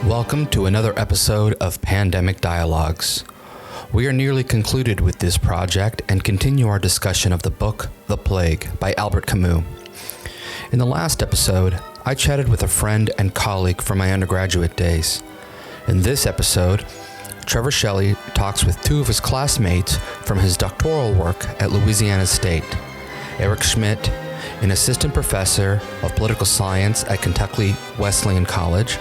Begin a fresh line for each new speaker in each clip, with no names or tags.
Welcome to another episode of Pandemic Dialogues. We are nearly concluded with this project and continue our discussion of the book The Plague by Albert Camus. In the last episode, I chatted with a friend and colleague from my undergraduate days. In this episode, Trevor Shelley talks with two of his classmates from his doctoral work at Louisiana State, Eric Schmidt, an assistant professor of political science at Kentucky Wesleyan College,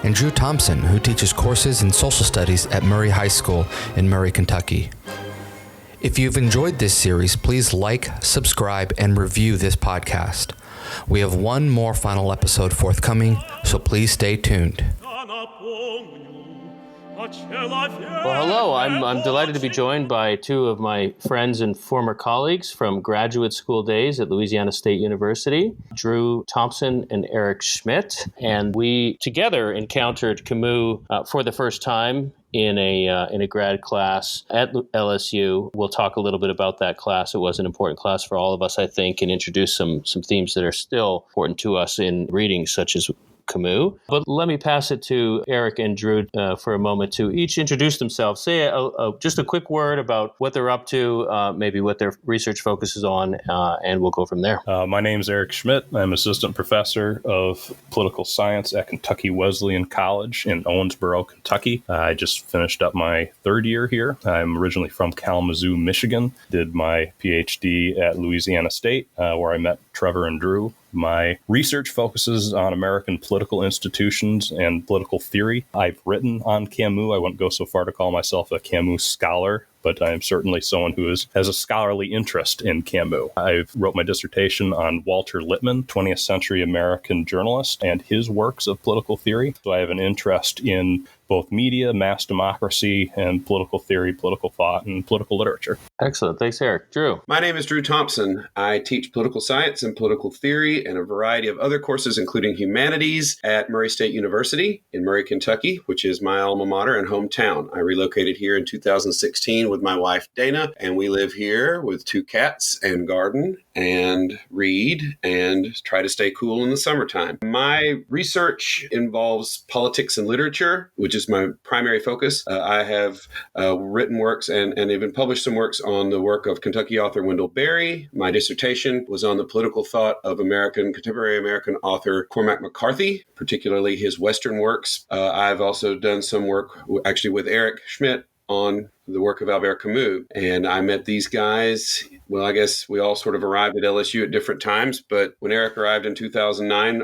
and Drew Thompson, who teaches courses in social studies at Murray High School in Murray, Kentucky. If you've enjoyed this series, please like, subscribe, and review this podcast. We have one more final episode forthcoming, so please stay tuned.
Well, hello. I'm delighted to be joined by two of my friends and former colleagues from graduate school days at Louisiana State University, Drew Thompson and Eric Schmidt. And we together encountered Camus for the first time in a grad class at LSU. We'll talk a little bit about that class. It was an important class for all of us, I think, and introduce some themes that are still important to us in reading, such as Camus. But let me pass it to Eric and Drew for a moment to each introduce themselves. Say just a quick word about what they're up to, maybe what their research focuses on, and we'll go from there.
My name is Eric Schmidt. I'm assistant professor of political science at Kentucky Wesleyan College in Owensboro, Kentucky. I just finished up my third year here. I'm originally from Kalamazoo, Michigan. Did my PhD at Louisiana State, where I met Trevor and Drew. My research focuses on American political institutions and political theory. I've written on Camus. I wouldn't go so far to call myself a Camus scholar, but I am certainly someone who has a scholarly interest in Camus. I wrote my dissertation on Walter Lippmann, 20th century American journalist, and his works of political theory. So I have an interest in both media, mass democracy, and political theory, political thought, and political literature.
Excellent. Thanks, Eric. Drew.
My name is Drew Thompson. I teach political science and political theory and a variety of other courses, including humanities, at Murray State University in Murray, Kentucky, which is my alma mater and hometown. I relocated here in 2016 with my wife, Dana, and we live here with two cats and garden and read and try to stay cool in the summertime. My research involves politics and literature, which is my primary focus. I have written works and even published some works on the work of Kentucky author Wendell Berry. My dissertation was on the political thought of contemporary American author Cormac McCarthy, particularly his Western works. I've also done some work actually with Eric Schmidt on the work of Albert Camus. And I met these guys. Well, I guess we all sort of arrived at LSU at different times, but when Eric arrived in 2009,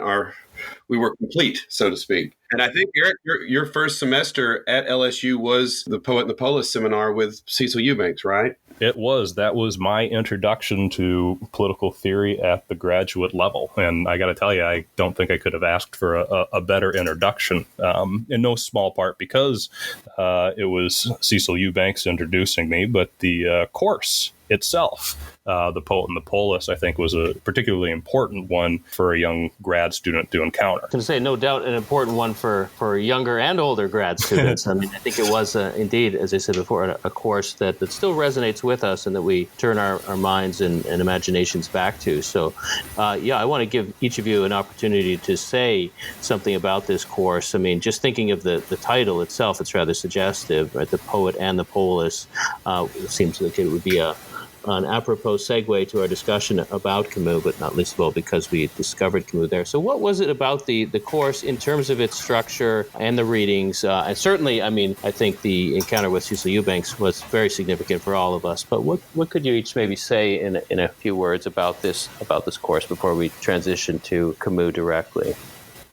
we were complete, so to speak. And I think, Eric, your first semester at LSU was the Poet and the Polis seminar with Cecil Eubanks, right?
It was. That was my introduction to political theory at the graduate level. And I got to tell you, I don't think I could have asked for a better introduction, in no small part because it was Cecil Eubanks introducing me, but the course itself, the Poet and the Polis, I think was a particularly important one for a young grad student to encounter.
I was going to say, no doubt, an important one for younger and older grad students. I mean, I think it was indeed, as I said before, a course that still resonates with us and that we turn our minds and imaginations back to. So, I want to give each of you an opportunity to say something about this course. I mean, just thinking of the title itself, it's rather suggestive, right? The Poet and the Polis. It seems like it would be an apropos segue to our discussion about Camus, but not least of all because we discovered Camus there. So what was it about the course in terms of its structure and the readings? And certainly, I mean, I think the encounter with Cecil Eubanks was very significant for all of us. But what could you each maybe say in a few words about this course before we transition to Camus directly?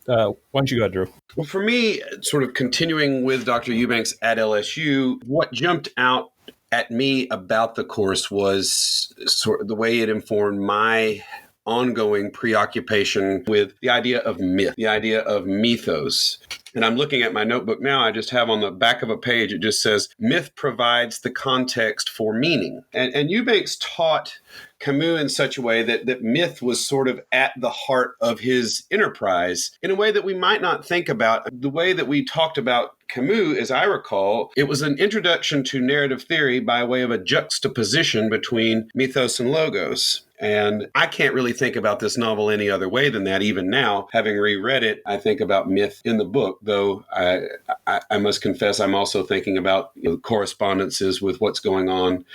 Why don't you go, Drew?
Well, for me, sort of continuing with Dr. Eubanks at LSU, what jumped out at me about the course was sort of the way it informed my ongoing preoccupation with the idea of myth, the idea of mythos. And I'm looking at my notebook now. I just have on the back of a page, it just says, myth provides the context for meaning. And Eubanks taught Camus in such a way that myth was sort of at the heart of his enterprise in a way that we might not think about. The way that we talked about Camus, as I recall, it was an introduction to narrative theory by way of a juxtaposition between mythos and logos. And I can't really think about this novel any other way than that. Even now, having reread it, I think about myth in the book, though I must confess I'm also thinking about correspondences with what's going on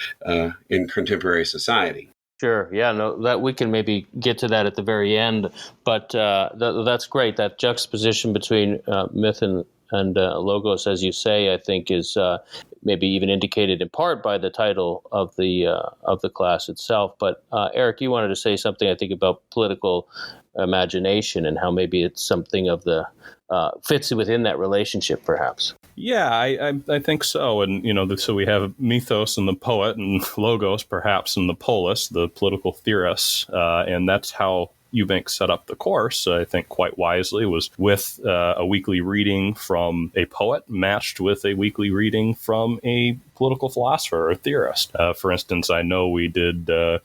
in contemporary society.
Sure. Yeah. No. That we can maybe get to that at the very end, but that's great. That juxtaposition between myth and logos, as you say, I think is maybe even indicated in part by the title of the class itself. But Eric, you wanted to say something, I think, about political imagination and how maybe it's something of the fits within that relationship, perhaps.
Yeah, I think so. And, so we have mythos and the poet, and logos, perhaps, and the polis, the political theorists. And that's how Eubank set up the course, I think quite wisely, was with a weekly reading from a poet matched with a weekly reading from a political philosopher or theorist. For instance, I know we did the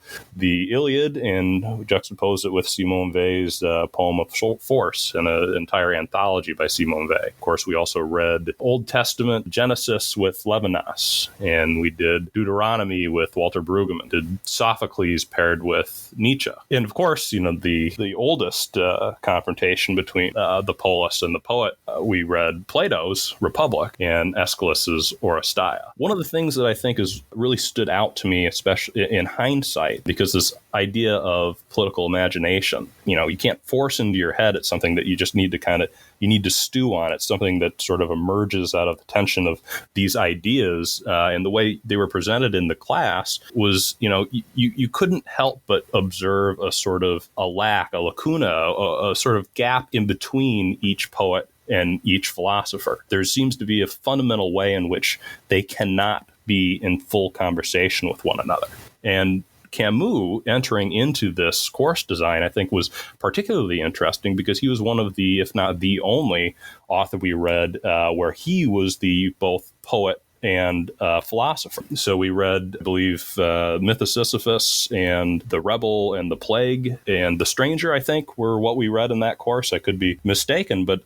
Iliad and juxtaposed it with Simone Weil's poem of Force, and an entire anthology by Simone Weil. Of course, we also read Old Testament Genesis with Levinas, and we did Deuteronomy with Walter Brueggemann, did Sophocles paired with Nietzsche. And of course, the oldest confrontation between the polis and the poet, we read Plato's Republic and Aeschylus's Oresteia. One of the things that I think has really stood out to me, especially in hindsight, because this idea of political imagination, you can't force into your head. It's something that you just need to you need to stew on. It's something that sort of emerges out of the tension of these ideas. And the way they were presented in the class was, you couldn't help but observe a sort of a lacuna, a sort of gap in between each poet and each philosopher. There seems to be a fundamental way in which they cannot be in full conversation with one another. And Camus entering into this course design, I think, was particularly interesting because he was one of the, if not the only author we read where he was the both poet and philosopher. So we read, I believe, Myth of Sisyphus and The Rebel and The Plague and The Stranger, I think, were what we read in that course. I could be mistaken, but,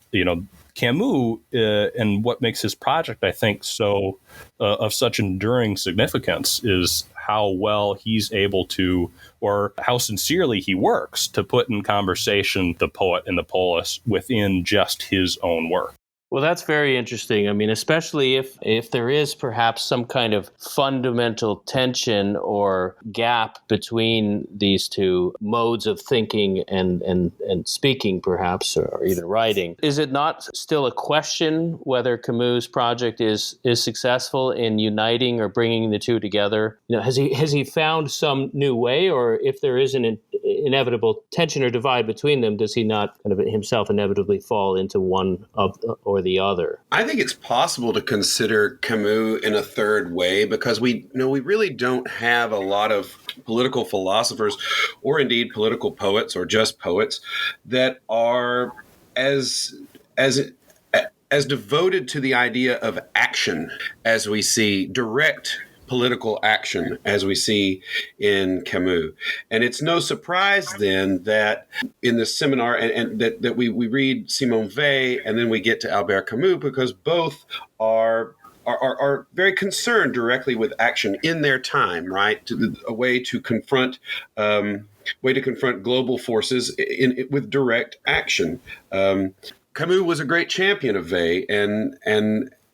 Camus and what makes his project, I think, so of such enduring significance is how well he's able to, or how sincerely he works to put in conversation the poet and the polis within just his own work.
Well, that's very interesting. I mean, especially if there is perhaps some kind of fundamental tension or gap between these two modes of thinking and speaking, perhaps, or even writing. Is it not still a question whether Camus' project is successful in uniting or bringing the two together? Has he found some new way, or if there is an inevitable tension or divide between them, does he not kind of himself inevitably fall into one of or the other?
I think it's possible to consider Camus in a third way because we really don't have a lot of political philosophers or indeed political poets or just poets that are as devoted to the idea of action as we see direct political action as we see in Camus. And it's no surprise then that in the seminar and that we read Simone Weil and then we get to Albert Camus because both are very concerned directly with action in their time, right? A way to confront global forces with direct action. Camus was a great champion of Weil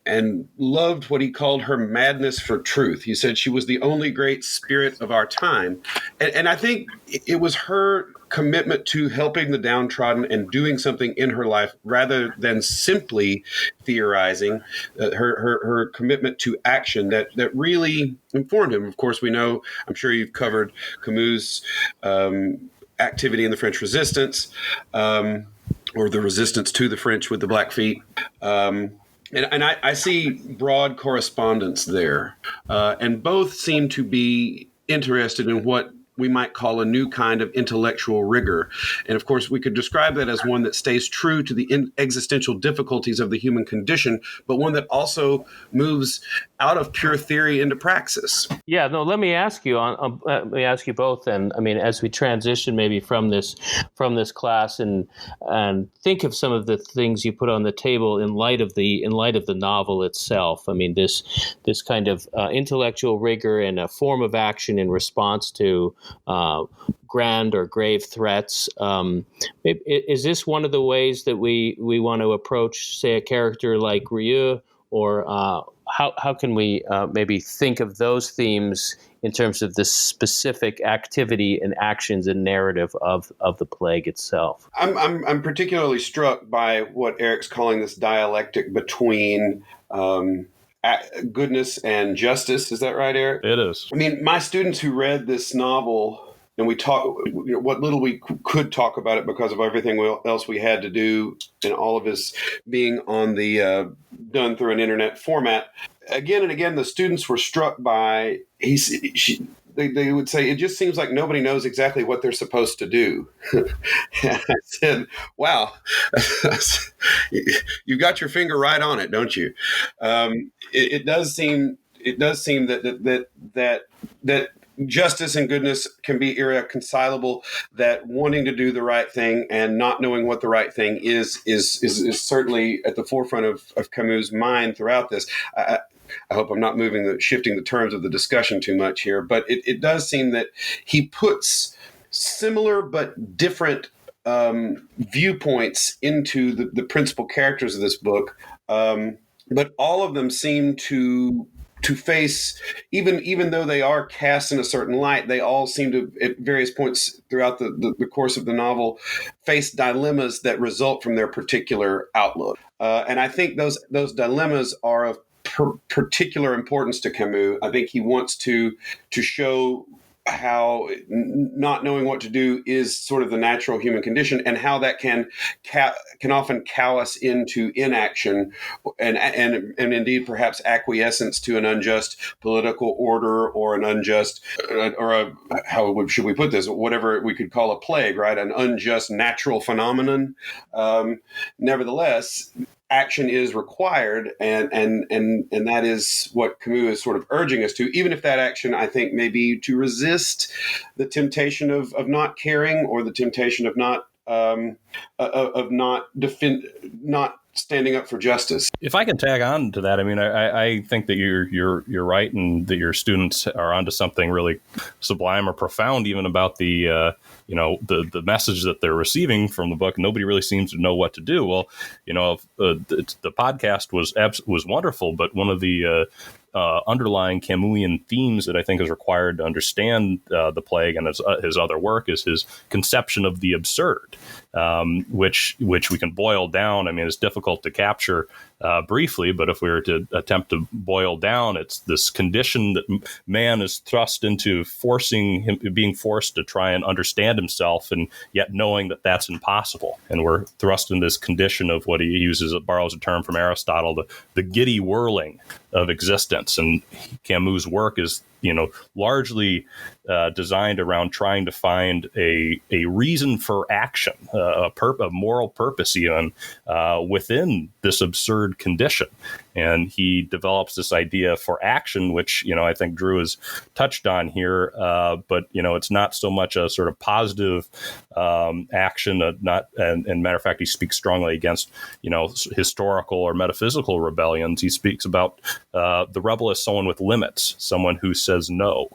and loved what he called her madness for truth. He said she was the only great spirit of our time. And I think it was her commitment to helping the downtrodden and doing something in her life rather than simply theorizing, her commitment to action that really informed him. Of course, we know, I'm sure you've covered Camus' activity in the French Resistance, or the resistance to the French with the Blackfeet. And I see broad correspondence there. And both seem to be interested in what we might call a new kind of intellectual rigor. And of course, we could describe that as one that stays true to the existential difficulties of the human condition, but one that also moves out of pure theory into praxis.
Yeah, no. Let me ask you. Let me ask you both. And I mean, as we transition maybe from this class, and think of some of the things you put on the table in light of the novel itself. I mean, this kind of intellectual rigor and a form of action in response to grand or grave threats. Is this one of the ways that we want to approach, say, a character like Ryu, or how can we maybe think of those themes in terms of the specific activity and actions and narrative of the plague itself?
I'm particularly struck by what Eric's calling this dialectic between goodness and justice. Is that right, Eric?
It is.
I mean, my students who read this novel, and we talk what little we could talk about it because of everything else we had to do, and all of this being on the done through an internet format. Again and again, the students were struck by they would say, it just seems like nobody knows exactly what they're supposed to do. And I said, wow, you got your finger right on it, don't you? It does seem that justice and goodness can be irreconcilable, that wanting to do the right thing and not knowing what the right thing is certainly at the forefront of Camus' mind throughout this. I hope I'm not shifting the terms of the discussion too much here, but it does seem that he puts similar but different viewpoints into the principal characters of this book, but all of them seem to face, even though they are cast in a certain light, they all seem to, at various points throughout the course of the novel, face dilemmas that result from their particular outlook. And I think those dilemmas are of particular importance to Camus. I think he wants to show how not knowing what to do is sort of the natural human condition, and how that can often cow us into inaction and indeed perhaps acquiescence to an unjust political order, or an unjust should we put this, whatever we could call a plague, right? An unjust natural phenomenon. Nevertheless, action is required, and that is what Camus is sort of urging us to, even if that action, I think, may be to resist the temptation of not caring, or the temptation of not standing up for justice.
If I can tag on to that, I mean, I think that you're right, and that your students are onto something really sublime or profound, even about the the message that they're receiving from the book. Nobody really seems to know what to do. Well, the podcast was wonderful, but one of the underlying Camusian themes that I think is required to understand the plague and his other work is his conception of the absurd, which we can boil down. I mean, it's difficult to capture briefly, but if we were to attempt to boil down, it's this condition that man is thrust into, being forced to try and understand himself, and yet knowing that that's impossible. And we're thrust in this condition of what he borrows a term from Aristotle, the giddy whirling of existence. And Camus' work is, largely designed around trying to find a reason for action, a moral purpose even within this absurd condition. And he develops this idea for action, which, I think Drew has touched on here. But, it's not so much a sort of positive action, and matter of fact, he speaks strongly against, historical or metaphysical rebellions. He speaks about the rebel as someone with limits, someone who says no.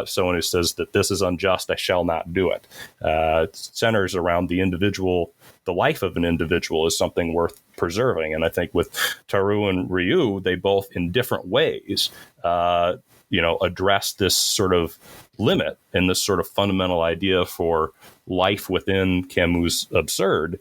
Someone who says that this is unjust, I shall not do it. It centers around the individual. The life of an individual is something worth preserving. And I think with Taru and Ryu, they both, in different ways, address this sort of limit and this sort of fundamental idea for life within Camus' absurd,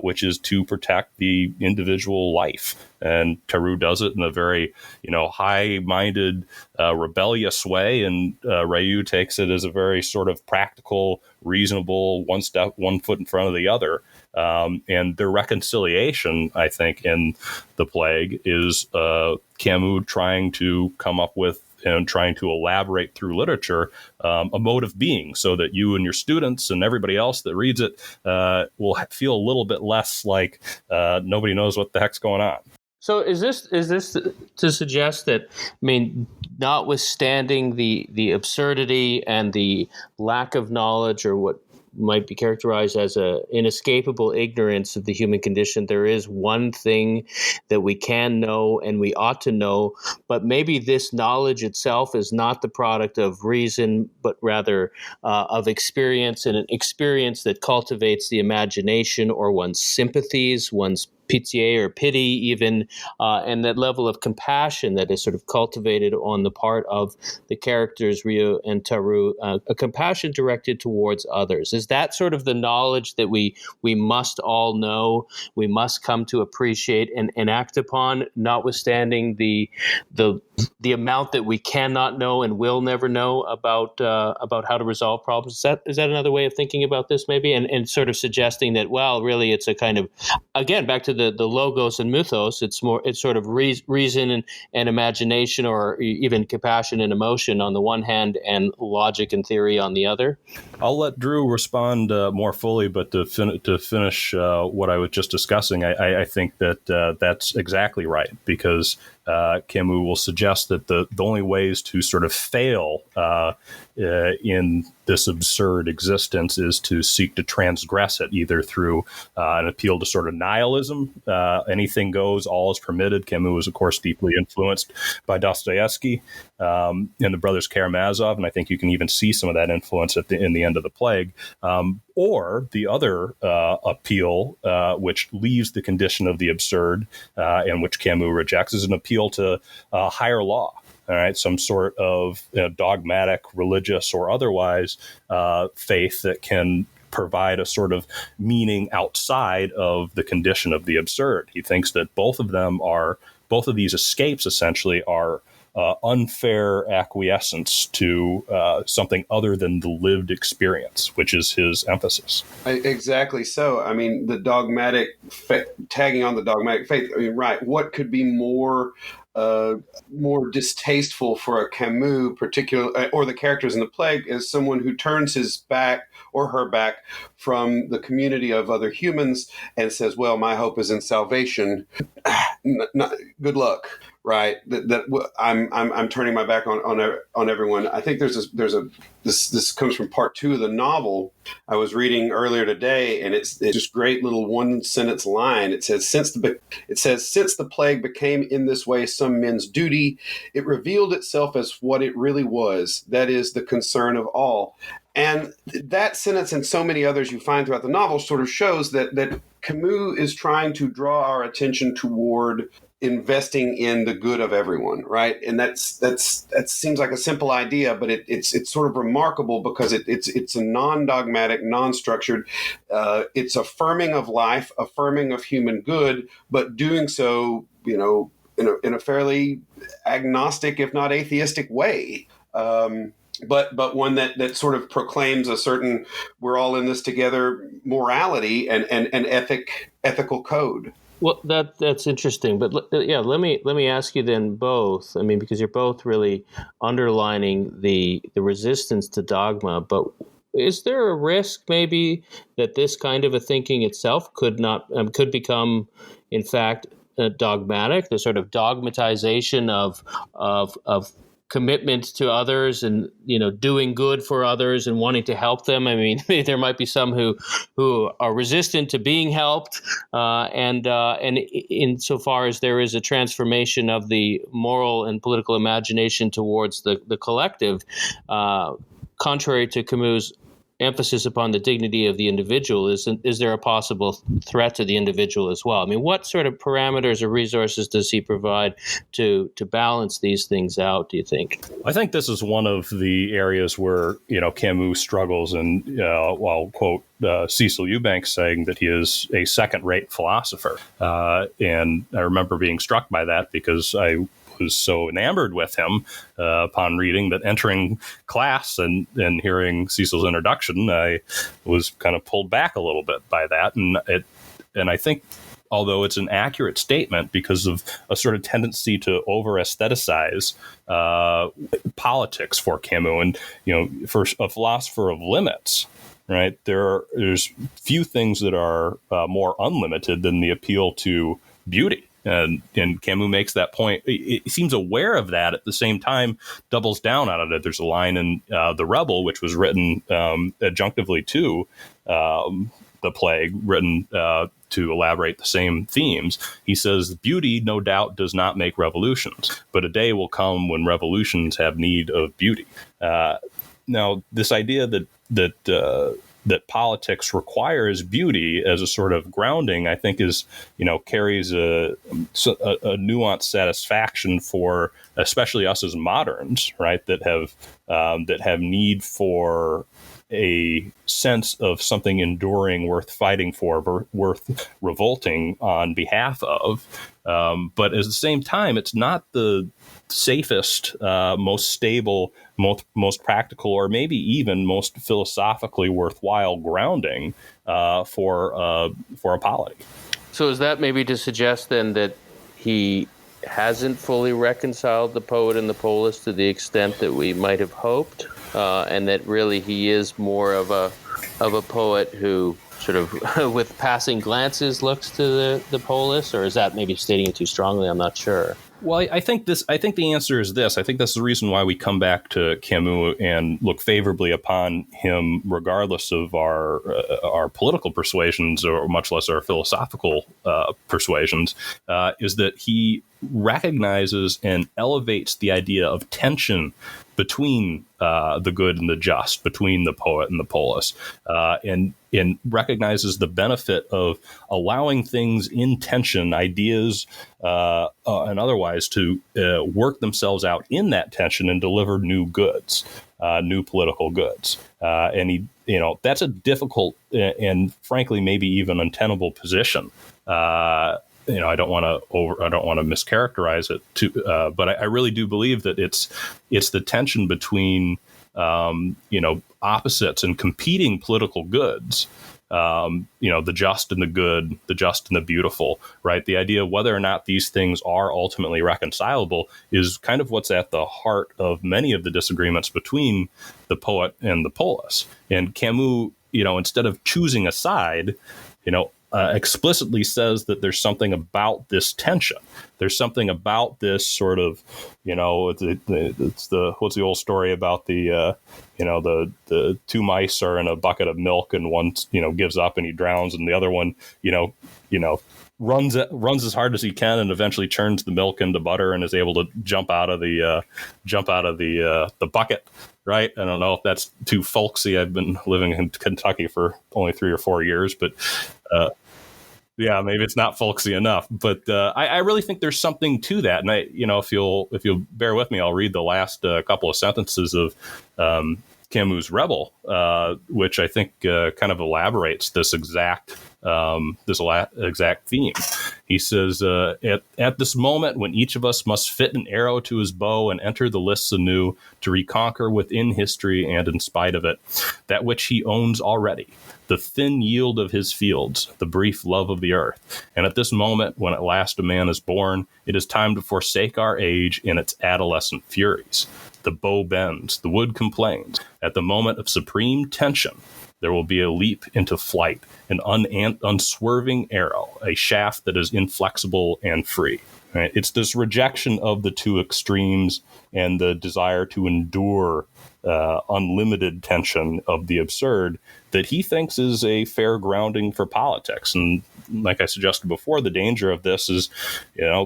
which is to protect the individual life. And Taru does it in a very, high-minded, rebellious way, and Ryu takes it as a very sort of practical, reasonable, one foot in front of the other. And their reconciliation, I think, in The Plague is Camus trying to come up with and trying to elaborate through literature a mode of being, so that you and your students and everybody else that reads it will feel a little bit less like nobody knows what the heck's going on.
So is this to suggest that, notwithstanding the absurdity and the lack of knowledge, or what might be characterized as a inescapable ignorance of the human condition, there is one thing that we can know and we ought to know, but maybe this knowledge itself is not the product of reason, but rather of experience, and an experience that cultivates the imagination or one's sympathies, one's pitié or pity even, and that level of compassion that is sort of cultivated on the part of the characters Rio and Taru, a compassion directed towards others. Is that sort of the knowledge that we must all know, we must come to appreciate and act upon, notwithstanding the amount that we cannot know and will never know about how to resolve problems? Is that another way of thinking about this, maybe, and sort of suggesting that, well, really it's a kind of, again, back to the logos and mythos, it's sort of reason and imagination, or even compassion and emotion on the one hand, and logic and theory on the other?
I'll let Drew respond more fully, but to finish what I was just discussing, I think that that's exactly right, because Camus will suggest that the only ways to sort of fail in this absurd existence is to seek to transgress it, either through an appeal to sort of nihilism, anything goes, all is permitted. Camus was, of course, deeply influenced by Dostoevsky and the brothers Karamazov, and I think you can even see some of that influence in the end of The Plague. Or the other appeal, which leaves the condition of the absurd, and which Camus rejects, is an appeal to higher law. All right, some sort of dogmatic, religious, or otherwise faith that can provide a sort of meaning outside of the condition of the absurd. He thinks that both of these escapes essentially are unfair acquiescence to something other than the lived experience, which is his emphasis.
Exactly so. I mean, the dogmatic, tagging on the dogmatic faith, I mean, right, what could be more distasteful for a Camus particular, or the characters in The Plague, is someone who turns his back or her back from the community of other humans and says, well, my hope is in salvation. Good luck. Right. I'm turning my back on everyone. I think this comes from part 2 of the novel I was reading earlier today, and it's just great little one sentence line. It says, since the plague became in this way some men's duty, it revealed itself as what it really was, that is, the concern of all. And that sentence and so many others you find throughout the novel sort of shows that Camus is trying to draw our attention toward investing in the good of everyone, right? And that seems like a simple idea, but it's sort of remarkable because it's a non-dogmatic, non-structured. It's affirming of life, affirming of human good, but doing so, in a fairly agnostic, if not atheistic, way. But one that sort of proclaims a certain we're all in this together morality and ethical code.
Well, that's interesting, but let me ask you then both. I mean, because you're both really underlining the resistance to dogma. But is there a risk maybe that this kind of a thinking itself could become, in fact, dogmatic? The sort of dogmatization of commitment to others, and doing good for others and wanting to help them. I mean, there might be some who are resistant to being helped, and insofar as there is a transformation of the moral and political imagination towards the collective, contrary to Camus' emphasis upon the dignity of the individual, is there a possible threat to the individual as well? I mean, what sort of parameters or resources does he provide to balance these things out, do you think?
I think this is one of the areas where, Camus struggles, and I'll quote Cecil Eubanks saying that he is a second-rate philosopher. And I remember being struck by that because I was so enamored with him upon reading that entering class and hearing Cecil's introduction, I was kind of pulled back a little bit by that. And I think although it's an accurate statement because of a sort of tendency to over-aestheticize politics for Camus. And, for a philosopher of limits, right, there's few things that are more unlimited than the appeal to beauty. And Camus makes that point. He seems aware of that, at the same time doubles down on it. There's a line in The Rebel, which was written adjunctively to The Plague, written to elaborate the same themes. He says, beauty, no doubt, does not make revolutions, but a day will come when revolutions have need of beauty. Now, this idea that politics requires beauty as a sort of grounding, I think carries a nuanced satisfaction for especially us as moderns, right? That have need for a sense of something enduring, worth fighting for, worth revolting on behalf of. But at the same time, it's not the safest, most stable, most practical, or maybe even most philosophically worthwhile grounding for a polity.
So is that maybe to suggest then that he hasn't fully reconciled the poet and the polis to the extent that we might have hoped, and that really he is more of a poet who sort of with passing glances looks to the polis, or is that maybe stating it too strongly? I'm not sure.
Well, I think the answer is this. I think that's the reason why we come back to Camus and look favorably upon him, regardless of our political persuasions, or much less our philosophical persuasions, is that he recognizes and elevates the idea of tension between the good and the just, between the poet and the polis, and recognizes the benefit of allowing things in tension, ideas and otherwise, to work themselves out in that tension and deliver new goods, new political goods. And that's a difficult and frankly maybe even untenable position. I don't want to mischaracterize it but I really do believe that it's the tension between opposites and competing political goods, the just and the good, the just and the beautiful, right? The idea of whether or not these things are ultimately reconcilable is kind of what's at the heart of many of the disagreements between the poet and the polis. And Camus, instead of choosing a side, explicitly says that there's something about this tension. There's something about this sort of, it's what's the old story about the two mice are in a bucket of milk, and one, gives up and he drowns, and the other one, runs as hard as he can and eventually turns the milk into butter and is able to jump out of the bucket. Right. I don't know if that's too folksy. I've been living in Kentucky for only 3 or 4 years, but yeah, maybe it's not folksy enough. But I really think there's something to that. And if you'll bear with me, I'll read the last couple of sentences of Camus' Rebel, which I think kind of elaborates this exact theme. He says, at this moment when each of us must fit an arrow to his bow and enter the lists anew to reconquer within history and in spite of it that which he owns already, the thin yield of his fields, the brief love of the earth. And at this moment when at last a man is born, it is time to forsake our age in its adolescent furies. The bow bends, the wood complains. At the moment of supreme tension, there will be a leap into flight, an unswerving arrow, a shaft that is inflexible and free. Right? It's this rejection of the two extremes and the desire to endure unlimited tension of the absurd that he thinks is a fair grounding for politics. And like I suggested before, the danger of this is,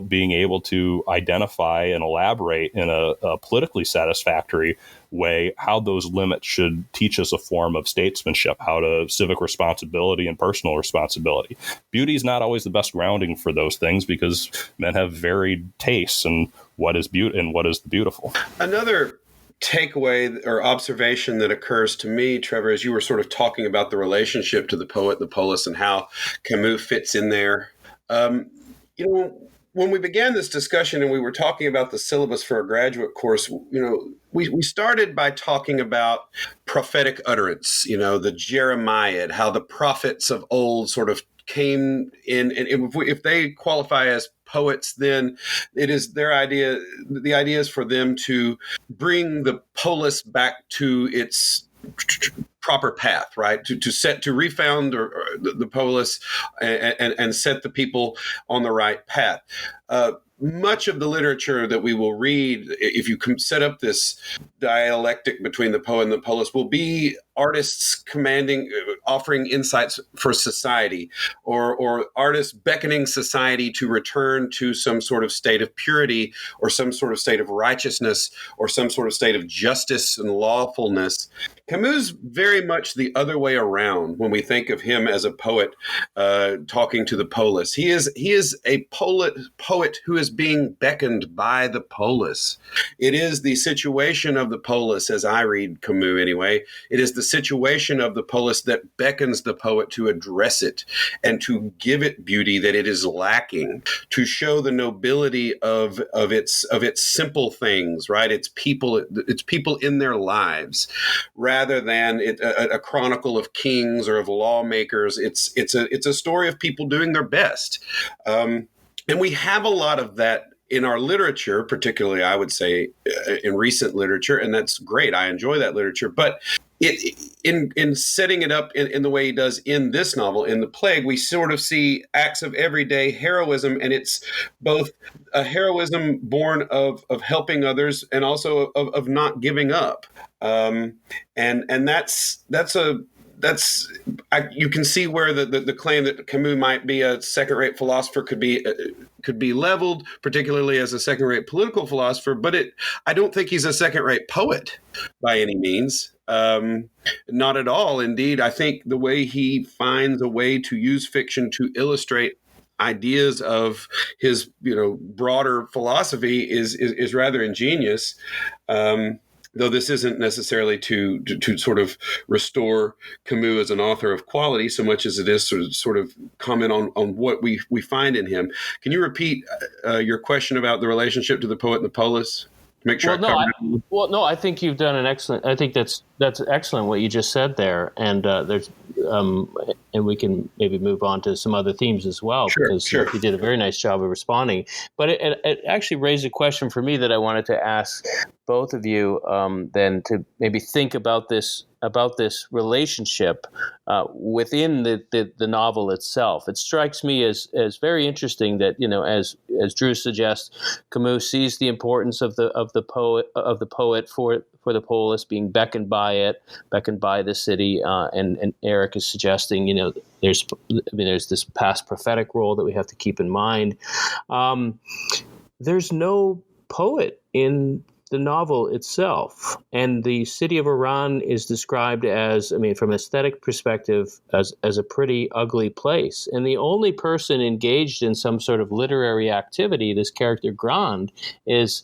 being able to identify and elaborate in a politically satisfactory way how those limits should teach us a form of statesmanship, how to civic responsibility and personal responsibility. Beauty is not always the best grounding for those things because men have varied tastes in what is beauty and what is the beautiful.
Another takeaway or observation that occurs to me, Trevor, as you were sort of talking about the relationship to the poet and the polis and how Camus fits in there. When we began this discussion and we were talking about the syllabus for a graduate course, we started by talking about prophetic utterance, the Jeremiad, how the prophets of old sort of came in, and if they qualify as poets, then it is their idea. The idea is for them to bring the polis back to its proper path, right? To refound the polis and set the people on the right path. Much of the literature that we will read, if you set up this dialectic between the poet and the polis, will be artists offering insights for society, or artists beckoning society to return to some sort of state of purity, or some sort of state of righteousness, or some sort of state of justice and lawfulness. Camus very much the other way around when we think of him as a poet talking to the polis. He is a poet who is being beckoned by the polis. It is the situation of the polis, as I read Camus anyway. It is the situation of the polis that beckons the poet to address it and to give it beauty that it is lacking, to show the nobility of its simple things, right? It's people in their lives, rather than a chronicle of kings or of lawmakers. It's a story of people doing their best. And we have a lot of that in our literature, particularly, I would say, in recent literature, and that's great. I enjoy that literature. But in setting it up in the way he does in this novel, in The Plague, we sort of see acts of everyday heroism, and it's both a heroism born of helping others and also of not giving up. And you can see where the claim that Camus might be a second-rate philosopher could be leveled, particularly as a second-rate political philosopher. But I don't think he's a second-rate poet by any means. Not at all. Indeed, I think the way he finds a way to use fiction to illustrate ideas of his, broader philosophy is rather ingenious. Though this isn't necessarily to sort of restore Camus as an author of quality so much as it is sort of comment on what we find in him. Can you repeat your question about the relationship to the poet and the polis? Make sure.
I think you've done an excellent. I think that's excellent what you just said there, and and we can maybe move on to some other themes as well, because you did a very nice job of responding. But it actually raised a question for me that I wanted to ask both of you, then, to maybe think about this relationship within the novel itself. It strikes me as very interesting that, as Drew suggests, Camus sees the importance of the poet for the polis, being beckoned by the city, and Eric is suggesting, there's this past prophetic role that we have to keep in mind. There's no poet in the novel itself, and the city of Iran is described as, from an aesthetic perspective, as a pretty ugly place. And the only person engaged in some sort of literary activity, this character Grand, is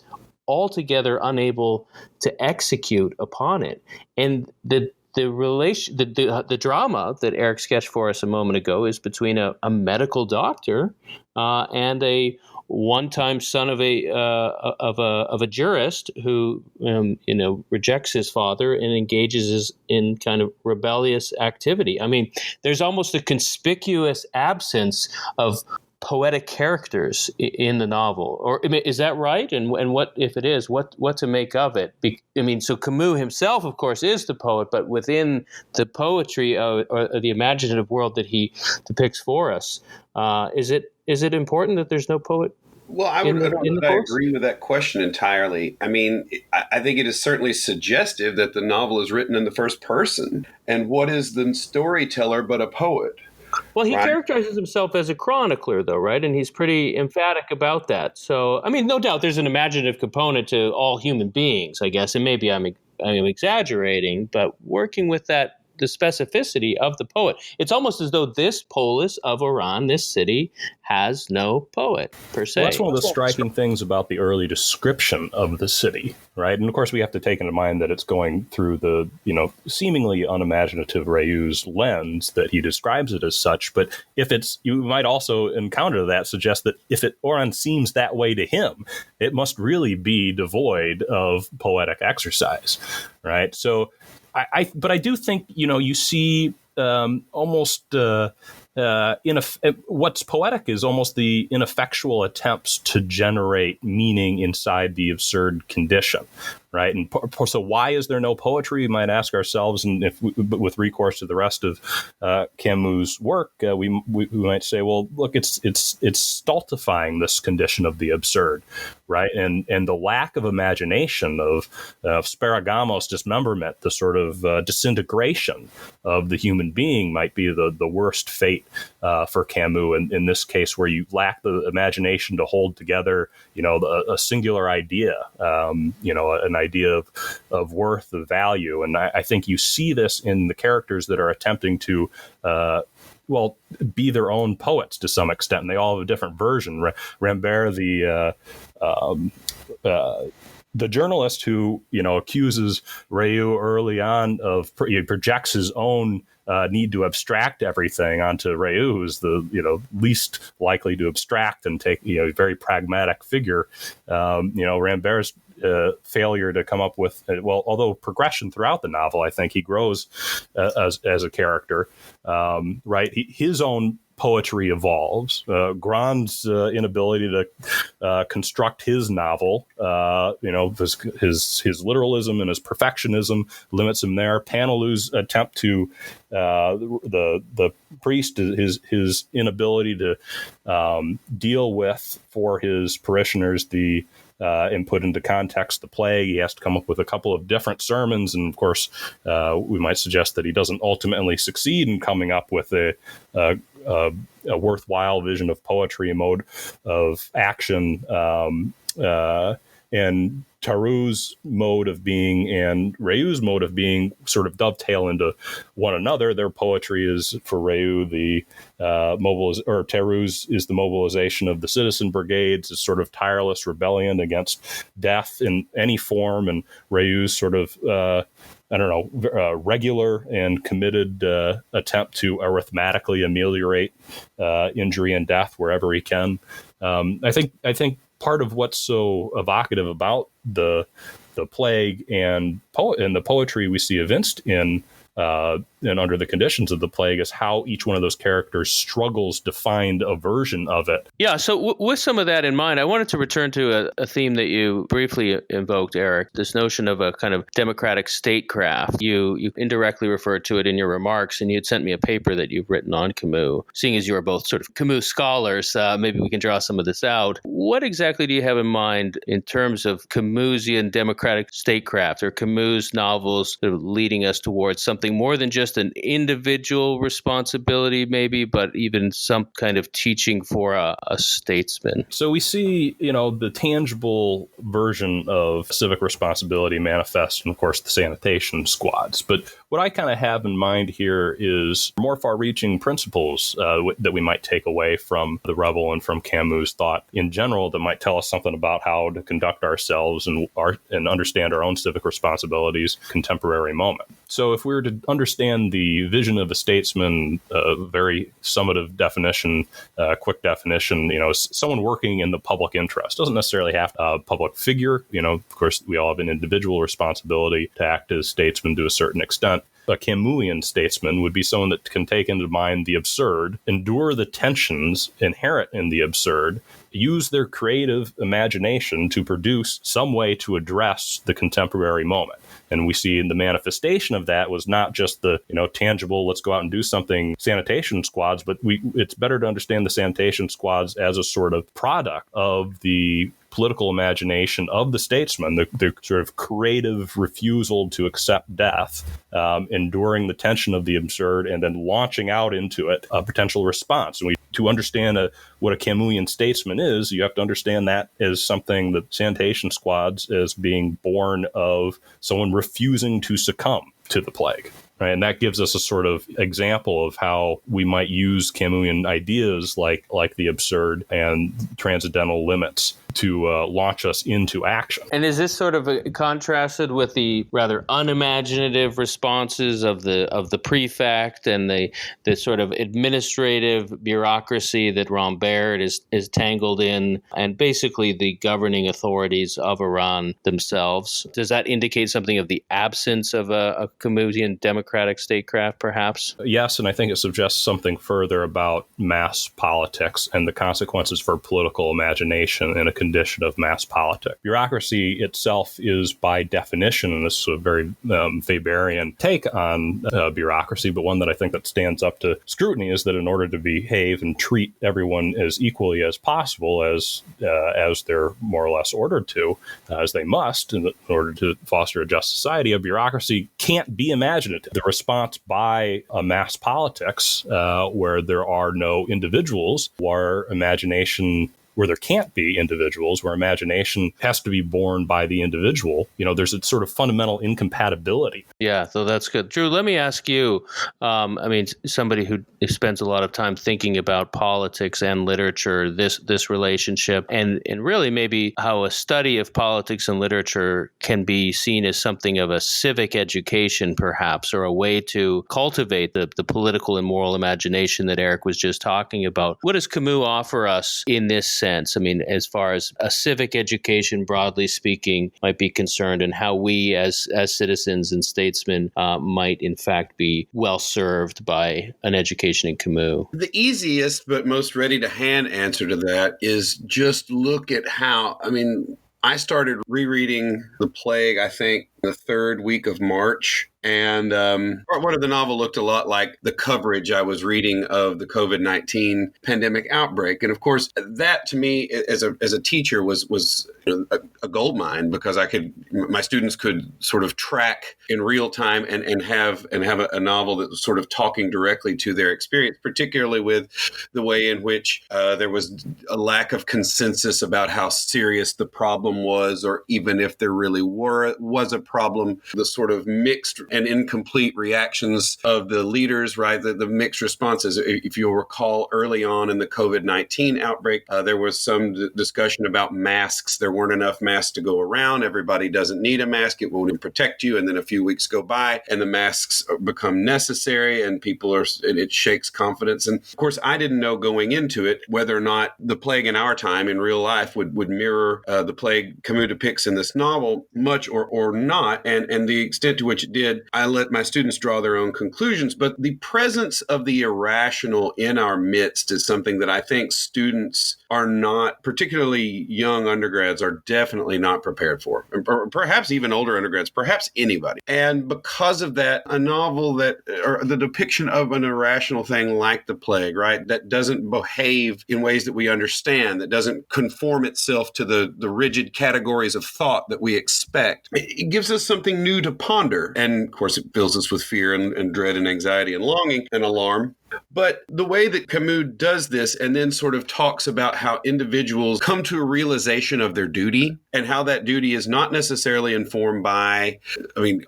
altogether unable to execute upon it. And the drama that Eric sketched for us a moment ago is between a medical doctor and a one-time son of a jurist who rejects his father and engages in kind of rebellious activity. There's almost a conspicuous absence of poetic characters in the novel, or is that right? And what, if it is, what to make of it? So Camus himself, of course, is the poet, but within the poetry or the imaginative world that he depicts for us, is it important that there's no poet?
Well, I agree with that question entirely. I think it is certainly suggestive that the novel is written in the first person. And what is the storyteller but a poet?
Well, he characterizes himself as a chronicler, though, right? And he's pretty emphatic about that. So, no doubt there's an imaginative component to all human beings, I guess. And maybe I'm exaggerating, but working with the specificity of the poet. It's almost as though this polis of Iran, this city, has no poet, per se.
Well, that's one of the striking things about the early description of the city, right? And of course, we have to take into mind that it's going through the, seemingly unimaginative Rayu's lens that he describes it as such. But you might also encounter that suggest that if Oran seems that way to him, it must really be devoid of poetic exercise, right? So, but I do think, you see almost what's poetic is almost the ineffectual attempts to generate meaning inside the absurd condition, right? And so why is there no poetry? We might ask ourselves, and but with recourse to the rest of Camus' work, we might say, well, look, it's stultifying this condition of the absurd, right? And the lack of imagination, of sparagamos dismemberment, the sort of disintegration of the human being might be the worst fate for Camus in this case, where you lack the imagination to hold together, a singular idea, an idea of worth, of value. And I think you see this in the characters that are attempting to be their own poets to some extent, and they all have a different version. Rambert, the journalist who, accuses Raoult early on he projects his own need to abstract everything onto Raoult, who's the, least likely to abstract and take, a very pragmatic figure. Rambert's failure to come up with, although progression throughout the novel, I think he grows as a character, right? His own poetry evolves. Grand's inability to construct his novel, his literalism and his perfectionism limits him there. Panelou's attempt to the priest, his inability to deal with for his parishioners and put into context the plague. He has to come up with a couple of different sermons, and of course, we might suggest that he doesn't ultimately succeed in coming up with a worthwhile vision of poetry, a mode of action, and Tarrou's mode of being and Raoult's mode of being sort of dovetail into one another. Their poetry is, for Raoult, Tarrou's is the mobilization of the citizen brigades, is sort of tireless rebellion against death in any form, and Raoult's sort of regular and committed attempt to arithmetically ameliorate injury and death wherever he can. I think part of what's so evocative about the plague and the poetry we see evinced in and under the conditions of the plague is how each one of those characters struggles to find a version of it.
Yeah, so with some of that in mind, I wanted to return to a theme that you briefly invoked, Eric, this notion of a kind of democratic statecraft. You indirectly referred to it in your remarks, and you had sent me a paper that you've written on Camus. Seeing as you are both sort of Camus scholars, maybe we can draw some of this out. What exactly do you have in mind in terms of Camusian democratic statecraft, or Camus novels sort of leading us towards something more than just an individual responsibility, maybe, but even some kind of teaching for a statesman?
So we see, the tangible version of civic responsibility manifest in, of course, the sanitation squads. But what I kind of have in mind here is more far-reaching principles that we might take away from the Rebel and from Camus' thought in general that might tell us something about how to conduct ourselves and understand our own civic responsibilities in contemporary moment. So if we were to understand the vision of a statesman, a very summative definition, quick definition, someone working in the public interest. Doesn't necessarily have a public figure. Of course, we all have an individual responsibility to act as statesmen to a certain extent. A Camusian statesman would be someone that can take into mind the absurd, endure the tensions inherent in the absurd, use their creative imagination to produce some way to address the contemporary moment. And we see the manifestation of that was not just the, tangible, let's go out and do something sanitation squads, but it's better to understand the sanitation squads as a sort of product of the political imagination of the statesman, the sort of creative refusal to accept death, enduring the tension of the absurd, and then launching out into it a potential response. And to understand what a Camusian statesman is, you have to understand that as something that sanitation squads as being born of someone refusing to succumb to the plague. Right, and that gives us a sort of example of how we might use Camusian ideas like the absurd and transcendental limits launch us into action.
And is this sort of contrasted with the rather unimaginative responses of the prefect and the sort of administrative bureaucracy that Rambert is tangled in, and basically the governing authorities of Iran themselves? Does that indicate something of the absence of a Camusian democratic statecraft, perhaps?
Yes, and I think it suggests something further about mass politics and the consequences for political imagination in a condition of mass politics. Bureaucracy itself is, by definition, and this is a very Weberian take on bureaucracy, but one that I think that stands up to scrutiny, is that in order to behave and treat everyone as equally as possible, as they're more or less ordered to, as they must in order to foster a just society, a bureaucracy can't be imaginative. The response by a mass politics where there are no individuals, where there can't be individuals, where imagination has to be borne by the individual, there's a sort of fundamental incompatibility.
Yeah, so that's good. Drew, let me ask you, somebody who spends a lot of time thinking about politics and literature, this relationship, and really maybe how a study of politics and literature can be seen as something of a civic education, perhaps, or a way to cultivate the political and moral imagination that Eric was just talking about. What does Camus offer us in this sense? As far as a civic education, broadly speaking, might be concerned, and how we as citizens and statesmen might in fact be well served by an education in Camus?
The easiest but most ready to hand answer to that is just look at how, I started rereading The Plague, I think, the third week of March. And part one of the novel looked a lot like the coverage I was reading of the COVID-19 pandemic outbreak. And of course, that to me as a teacher was a gold mine, because my students could sort of track in real time and have a novel that was sort of talking directly to their experience, particularly with the way in which there was a lack of consensus about how serious the problem was, or even if there really was a problem, the sort of mixed and incomplete reactions of the leaders, right? The mixed responses. If you'll recall, early on in the COVID-19 outbreak, there was some discussion about masks. There weren't enough masks to go around. Everybody doesn't need a mask. It won't protect you. And then a few weeks go by and the masks become necessary, and it shakes confidence. And of course, I didn't know going into it whether or not the plague in our time in real life would mirror the plague Camus depicts in this novel much or not. And the extent to which it did, I let my students draw their own conclusions. But the presence of the irrational in our midst is something that I think students are not, particularly young undergrads, are definitely not prepared for. Or perhaps even older undergrads, perhaps anybody. And because of that, a novel or the depiction of an irrational thing like the plague, right, that doesn't behave in ways that we understand, that doesn't conform itself to the rigid categories of thought that we expect, it gives us something new to ponder. And of course, it fills us with fear and dread and anxiety and longing and alarm. But the way that Camus does this, and then sort of talks about how individuals come to a realization of their duty, and how that duty is not necessarily informed by,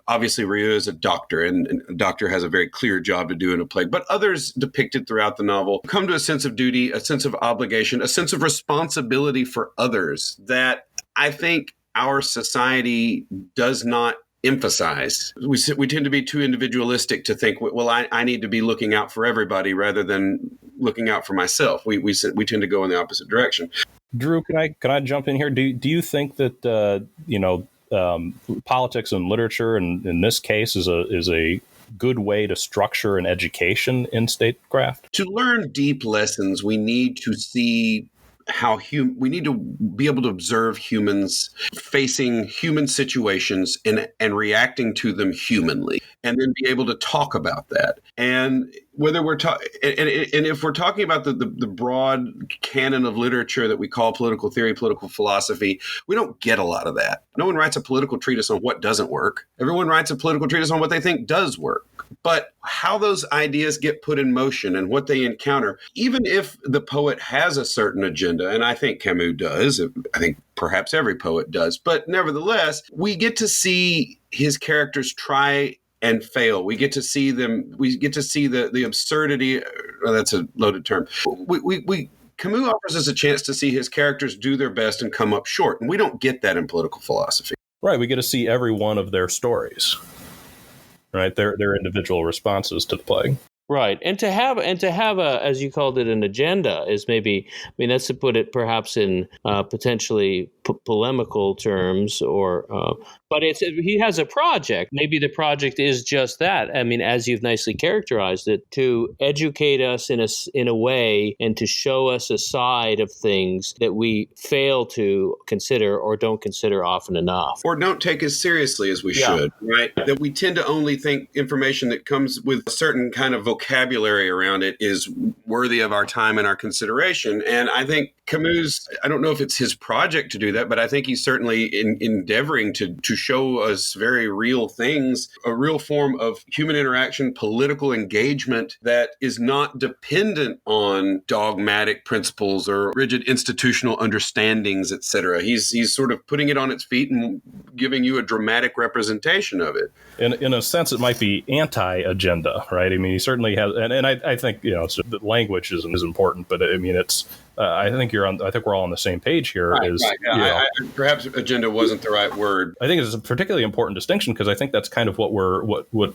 obviously Rieu is a doctor, and a doctor has a very clear job to do in a plague, but others depicted throughout the novel come to a sense of duty, a sense of obligation, a sense of responsibility for others that I think our society does not emphasize. We tend to be too individualistic to think, well, I need to be looking out for everybody rather than looking out for myself. We tend to go in the opposite direction.
Drew, can I jump in here? Do you think that politics and literature, and in this case, is a good way to structure an education in statecraft?
To learn deep lessons, we need to see we need to be able to observe humans facing human situations and reacting to them humanly, and then be able to talk about that. And whether we're and if we're talking about the broad canon of literature that we call political theory, political philosophy, we don't get a lot of that. No one writes a political treatise on what doesn't work. Everyone writes a political treatise on what they think does work. But how those ideas get put in motion and what they encounter, even if the poet has a certain agenda, and I think Camus does, I think perhaps every poet does, but nevertheless, we get to see his characters try and fail. We get to see them. We get to see the absurdity. Well, that's a loaded term. We Camus offers us a chance to see his characters do their best and come up short. And we don't get that in political philosophy.
Right. We get to see every one of their stories, right? Their individual responses to the plague.
Right, and to have a, as you called it, an agenda is maybe, I mean, that's to put it perhaps in potentially polemical terms, or but he has a project. Maybe the project is just that. I mean, as you've nicely characterized it, to educate us in a way and to show us a side of things that we fail to consider or don't consider often enough,
or don't take as seriously as we should. Right, that we tend to only think information that comes with a certain kind of vocabulary around it is worthy of our time and our consideration. And I think Camus, I don't know if it's his project to do that, but I think he's certainly endeavoring to show us very real things, a real form of human interaction, political engagement that is not dependent on dogmatic principles or rigid institutional understandings, etc. He's sort of putting it on its feet and giving you a dramatic representation of it.
In a sense, it might be anti-agenda, right? I mean, he certainly has, and I think the language is important, but I mean, it's. I think we're all on the same page here.
Right. Yeah, perhaps agenda wasn't the right word.
I think it's a particularly important distinction because I think that's kind of what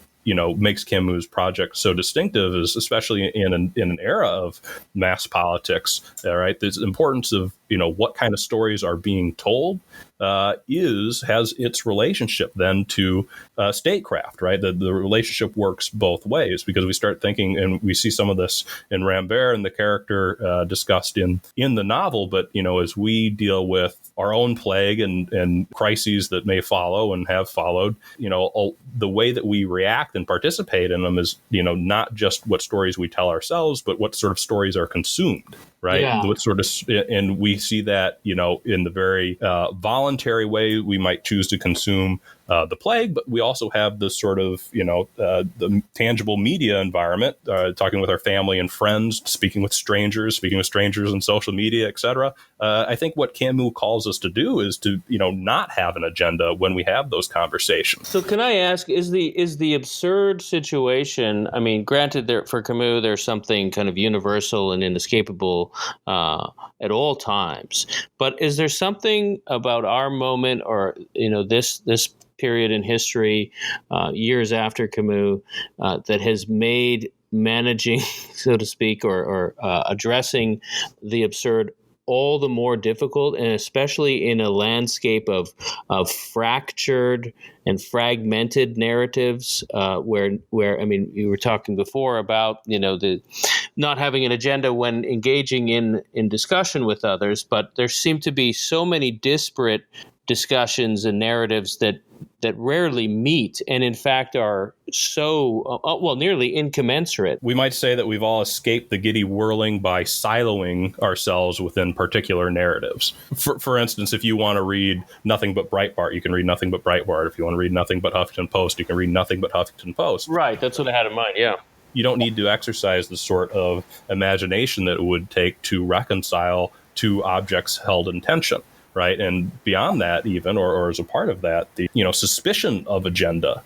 makes Camus' project so distinctive, is especially in an era of mass politics. Right, the importance of what kind of stories are being told has its relationship then to statecraft, right? The relationship works both ways, because we start thinking, and we see some of this in Rambert and the character discussed in the novel, but as we deal with our own plague and crises that may follow and have followed, the way that we react and participate in them is, not just what stories we tell ourselves, but what sort of stories are consumed, right?
Yeah.
What sort of, and we see that, in the very voluntary way we might choose to consume the plague, but we also have this sort of, the tangible media environment, talking with our family and friends, speaking with strangers on social media, etc. I think what Camus calls us to do is to, not have an agenda when we have those conversations.
So can I ask, is the absurd situation, I mean, granted, for Camus, there's something kind of universal and inescapable at all times, but is there something about our moment, or, this period in history, years after Camus, that has made managing, so to speak, or addressing the absurd all the more difficult, and especially in a landscape of fractured and fragmented narratives, where I mean, you were talking before about the not having an agenda when engaging in discussion with others, but there seem to be so many disparate discussions and narratives that rarely meet, and in fact are so nearly incommensurate.
We might say that we've all escaped the giddy whirling by siloing ourselves within particular narratives. For instance, if you want to read nothing but Breitbart, you can read nothing but Breitbart. If you want to read nothing but Huffington Post, you can read nothing but Huffington Post.
Right, that's what I had in mind, yeah.
You don't need to exercise the sort of imagination that it would take to reconcile two objects held in tension. Right. And beyond that, even, or as a part of that, the suspicion of agenda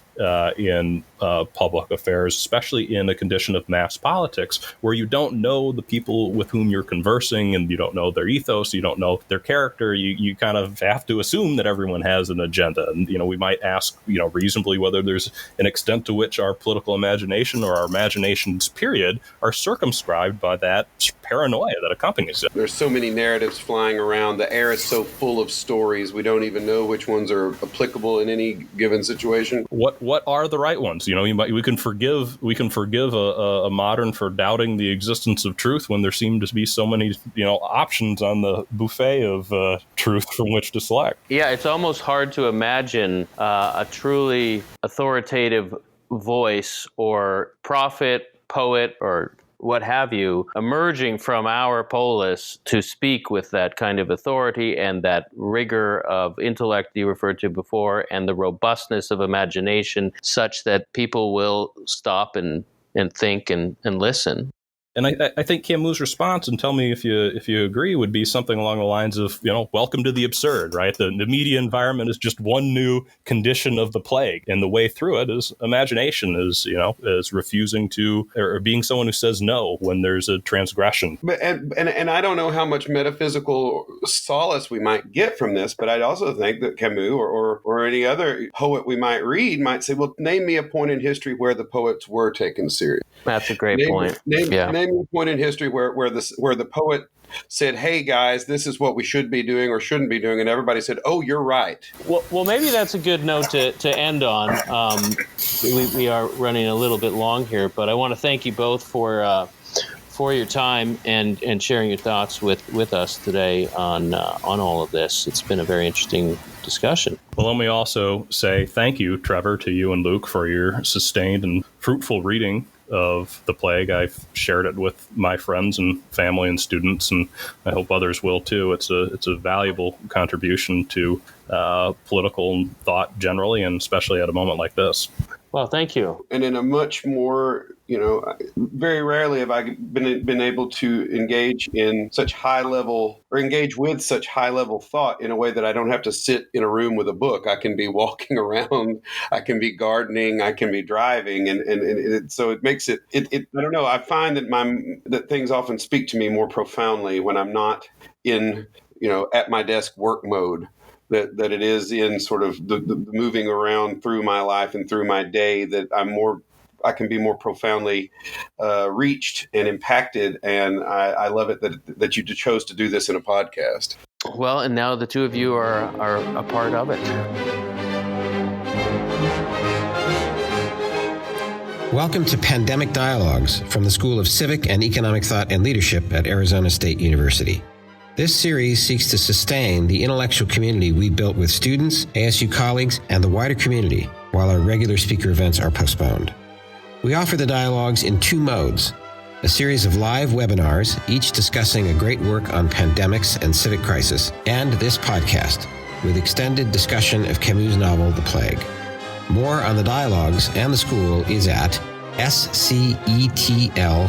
in public affairs, especially in a condition of mass politics, where you don't know the people with whom you're conversing, and you don't know their ethos, you don't know their character. You kind of have to assume that everyone has an agenda. And, we might ask, reasonably, whether there's an extent to which our political imagination or our imaginations, period, are circumscribed by that paranoia that accompanies it.
There's so many narratives flying around. The air is so full of stories. We don't even know which ones are applicable in any given situation.
What are the right ones? We can forgive a modern for doubting the existence of truth when there seem to be so many options on the buffet of truth from which to select.
Yeah, it's almost hard to imagine a truly authoritative voice or prophet, poet, or what have you, emerging from our polis to speak with that kind of authority and that rigor of intellect you referred to before, and the robustness of imagination, such that people will stop and think and listen.
And I think Camus' response, and tell me if you agree, would be something along the lines of, welcome to the absurd, right? The media environment is just one new condition of the plague, and the way through it is imagination, is refusing to, or being someone who says no when there's a transgression.
But and I don't know how much metaphysical solace we might get from this, but I'd also think that Camus or any other poet we might read might say, well, name me a point in history where the poets were taken serious.
That's a great point.
Name me a point in history where the poet said, hey, guys, this is what we should be doing or shouldn't be doing. And everybody said, oh, you're right.
Well, maybe that's a good note to end on. We are running a little bit long here, but I want to thank you both for your time and sharing your thoughts with us today on all of this. It's been a very interesting discussion.
Well, let me also say thank you, Trevor, to you and Luke for your sustained and fruitful reading of The Plague. I've shared it with my friends and family and students, and I hope others will too. It's a valuable contribution to political thought generally, and especially at a moment like this.
Well, thank you.
And in a much more, very rarely have I been able to engage in such high level, or engage with such high level thought in a way that I don't have to sit in a room with a book. I can be walking around, I can be gardening, I can be driving, and so it makes it. I don't know. I find that things often speak to me more profoundly when I'm not in, at my desk work mode. That it is in sort of the moving around through my life and through my day that I can be more profoundly reached and impacted. And I love it that you chose to do this in a podcast.
Well, and now the two of you are a part of it.
Welcome to Pandemic Dialogues from the School of Civic and Economic Thought and Leadership at Arizona State University. This series seeks to sustain the intellectual community we built with students, ASU colleagues, and the wider community while our regular speaker events are postponed. We offer the dialogues in two modes: a series of live webinars, each discussing a great work on pandemics and civic crisis, and this podcast, with extended discussion of Camus' novel, The Plague. More on the dialogues and the school is at scetl.asu.edu.